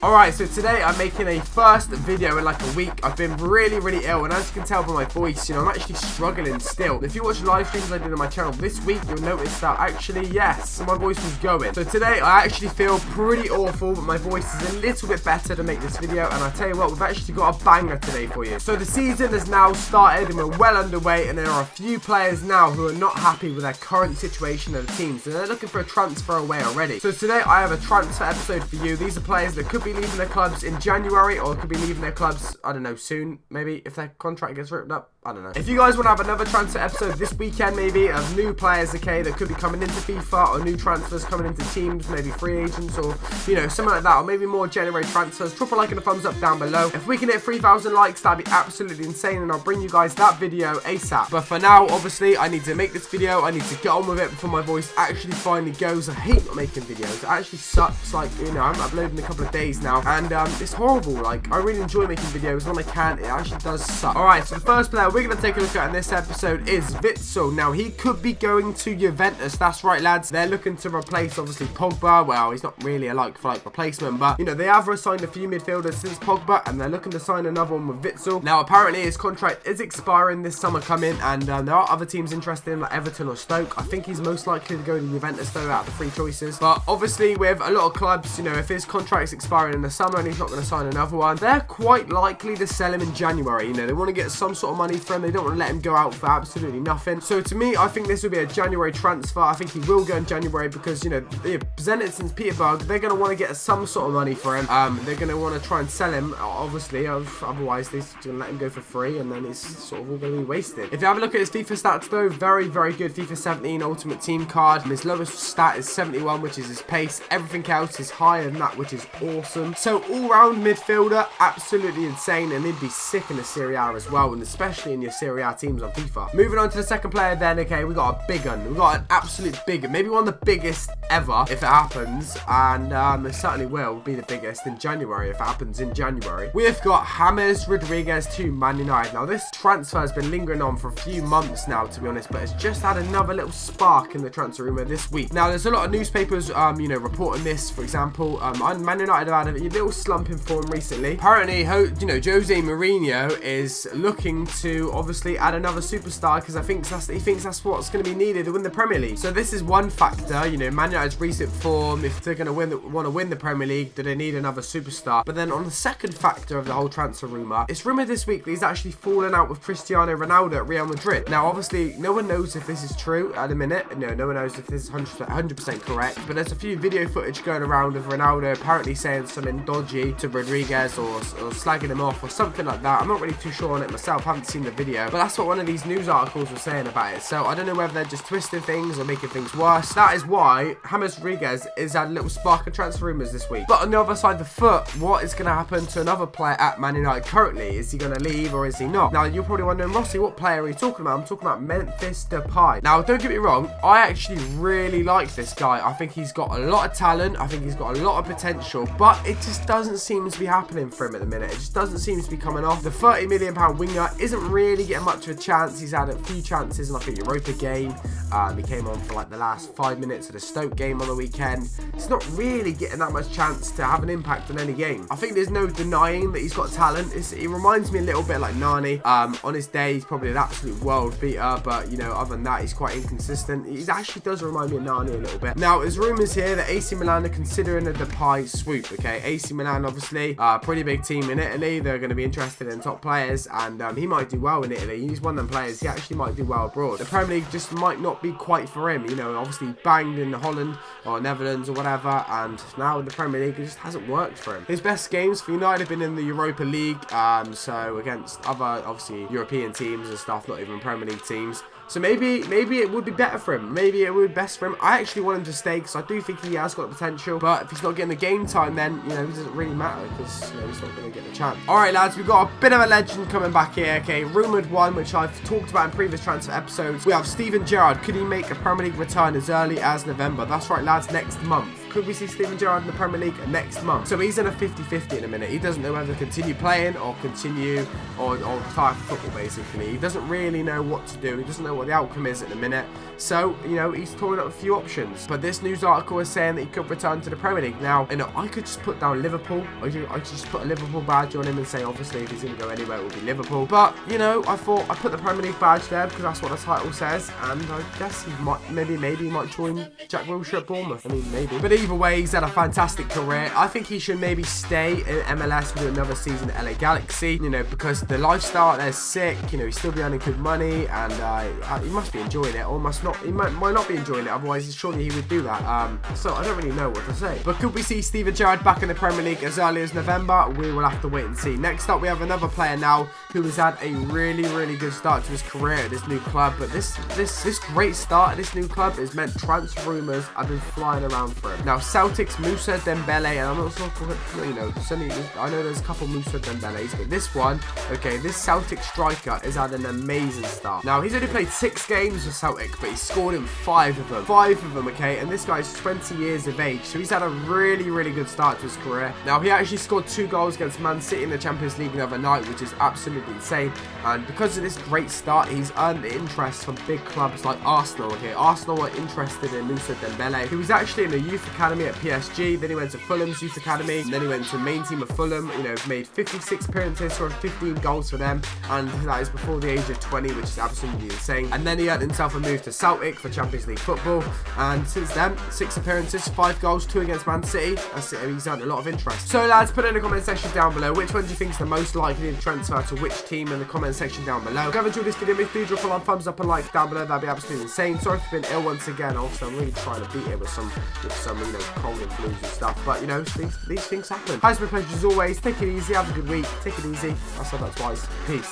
Alright, so today I'm making a first video in like a week. I've been really ill, and as you can tell by my voice, you know, I'm actually struggling still. If you watch live streams I did on my channel this week, you'll notice that actually, yes, my voice was going. So today I actually feel pretty awful, but my voice is a little bit better to make this video, and I tell you what, we've actually got a banger today for you. So the season has now started and we're well underway, and there are a few players now who are not happy with their current situation of the team, so they're looking for a transfer away already. So today I have a transfer episode for you. These are players that could be leaving their clubs in January, or could be leaving their clubs, I don't know, soon, maybe, if their contract gets ripped up. I don't know. If you guys want to have another transfer episode this weekend, maybe, of new players, okay, that could be coming into FIFA, or new transfers coming into teams, maybe free agents, or, you know, something like that, or maybe more January transfers, drop a like and a thumbs up down below. If we can hit 3,000 likes, that'd be absolutely insane, and I'll bring you guys that video ASAP. But for now, obviously, I need to make this video. I need to get on with it before my voice actually finally goes. I hate not making videos. It actually sucks. Like, you know, I'm uploading a couple of days now, and it's horrible. Like, I really enjoy making videos. When I can, it actually does suck. Alright, so the first player we're going to take a look at in this episode is Witsel. Now, he could be going to Juventus. That's right, lads. They're looking to replace, obviously, Pogba. Well, he's not really a like-for-like replacement, but, you know, they have re-signed a few midfielders since Pogba, and they're looking to sign another one with Witsel. Now, apparently, his contract is expiring this summer coming, and there are other teams interested in, like Everton or Stoke. I think he's most likely to go to Juventus, though, out of the three choices. But, obviously, with a lot of clubs, you know, if his contract's expiring in the summer and he's not going to sign another one, they're quite likely to sell him in January. You know, they want to get some sort of money for him. They don't want to let him go out for absolutely nothing. So to me, I think this will be a January transfer. I think he will go in January because, you know, they presented since Peterborough. They're going to want to get some sort of money for him. They're going to want to try and sell him, obviously. Otherwise, they're going to let him go for free, and then it's sort of all going to be wasted. If you have a look at his FIFA stats, though, very good. FIFA 17 Ultimate Team card. And his lowest stat is 71, which is his pace. Everything else is higher than that, which is awesome. So all-round midfielder, absolutely insane, and he'd be sick in the Serie A as well, and especially in your Serie A teams on FIFA. Moving on to the second player then, okay, we got a big one. We got an absolute big one, maybe one of the biggest ever if it happens, and it certainly will be the biggest in January if it happens in January. We've got James Rodriguez to Man United. Now, this transfer has been lingering on for a few months now, to be honest, but it's just had another little spark in the transfer rumour this week. Now, there's a lot of newspapers, you know, reporting this. For example, Man United have had a little slump in form recently. Apparently, you know, Jose Mourinho is looking to obviously add another superstar because he thinks that's what's going to be needed to win the Premier League. So this is one factor, you know, Man United's recent form. If they're going to want to win the Premier League, do they need another superstar? But then on the second factor of the whole transfer rumour, it's rumoured this week that he's actually fallen out with Cristiano Ronaldo at Real Madrid. Now, obviously, no one knows if this is true at the minute. No one knows if this is 100% correct. But there's a few video footage going around of Ronaldo apparently saying something dodgy to Rodriguez, or slagging him off or something like that. I'm not really too sure on it myself. I haven't seen the video, but that's what one of these news articles was saying about it. So I don't know whether they're just twisting things or making things worse. That is why James Rodriguez has had a little spark of transfer rumours this week. But on the other side of the foot, what is going to happen to another player at Man United currently? Is he going to leave or is he not? Now, you're probably wondering, Rossi, what player are you talking about? I'm talking about Memphis Depay. Now, don't get me wrong, I actually really like this guy. I think he's got a lot of talent. I think he's got a lot of potential, but it just doesn't seem to be happening for him at the minute. It just doesn't seem to be coming off. The £30 million winger isn't really getting much of a chance. He's had a few chances in like a Europa game. He came on for like the last 5 minutes of the Stoke game on the weekend. He's not really getting that much chance to have an impact on any game. I think there's no denying that he's got talent. He reminds me a little bit like Nani. On his day, he's probably an absolute world beater, but, you know, other than that, he's quite inconsistent. He actually does remind me of Nani a little bit. Now, there's rumours here that AC Milan are considering a Depay swoop, okay? AC Milan, obviously, pretty big team in Italy. They're going to be interested in top players, and he might do well in Italy. He's one of them players. He actually might do well abroad. The Premier League just might not be quite for him. You know, obviously banged in Holland or Netherlands or whatever, and now in the Premier League, it just hasn't worked for him. His best games for United have been in the Europa League, so against other, obviously, European teams and stuff, not even Premier League teams. So maybe it would be better for him. Maybe it would be best for him. I actually want him to stay because I do think he has got the potential. But if he's not getting the game time, then, you know, it doesn't really matter because, you know, he's not going to get the chance. All right, lads, we've got a bit of a legend coming back here. Okay, rumoured one, which I've talked about in previous transfer episodes. We have Steven Gerrard. Could he make a Premier League return as early as November? That's right, lads, next month. could we see Steven Gerrard in the Premier League next month? So he's in a 50-50 in a minute. He doesn't know whether to continue playing or continue or retire from football, basically. He doesn't really know what to do. He doesn't know what the outcome is at the minute. So, you know, he's toying up a few options. But this news article is saying that he could return to the Premier League. Now, you know, I could just put down Liverpool. I could just put a Liverpool badge on him and say, obviously, if he's going to go anywhere, it will be Liverpool. But, you know, I thought I put the Premier League badge there because that's what the title says. And I guess he might, maybe he might join Jack Wilshere at Bournemouth. I mean, maybe. But either way, he's had a fantastic career. I think he should maybe stay in MLS and do another season at LA Galaxy, you know, because the lifestyle there's sick. You know, he's still be earning good money, and he must be enjoying it, or must not. He might not be enjoying it, otherwise surely he would do that. So I don't really know what to say. But could we see Steven Gerrard back in the Premier League as early as November? We will have to wait and see. Next up, we have another player now who has had a really good start to his career at this new club. But this great start at this new club has meant transfer rumours have been flying around for him. Now, Celtic's Moussa Dembele, and I'm not sure, you know, I know there's a couple Moussa Dembeles, but this one, okay, this Celtic striker has had an amazing start. Now, he's only played 6 games for Celtic, but he's scored in 5 of them. 5 of them, okay, and this guy's 20 years of age, so he's had a really good start to his career. Now, he actually scored 2 goals against Man City in the Champions League the other night, which is absolutely insane, and because of this great start, he's earned interest from big clubs like Arsenal, okay. Arsenal were interested in Moussa Dembele. He was actually in the youth academy at PSG, then he went to Fulham's youth academy, and then he went to the main team of Fulham, you know, made 56 appearances, scored 15 goals for them, and that is before the age of 20, which is absolutely insane. And then he earned himself a move to Celtic for Champions League football, and since then, 6 appearances, 5 goals, 2 against Man City. That's it. He's earned a lot of interest. So lads, put it in the comment section down below, which one do you think is the most likely to transfer to which team in the comment section down below. If you have enjoyed this video, please drop a thumbs up and like down below. That'd be absolutely insane. Sorry if I've been ill once again. Also, I'm really trying to beat it with some you know, cold and flus and stuff. But you know, these things happen. Has been a pleasure as always. Take it easy. Have a good week. Take it easy. I said that twice. Peace.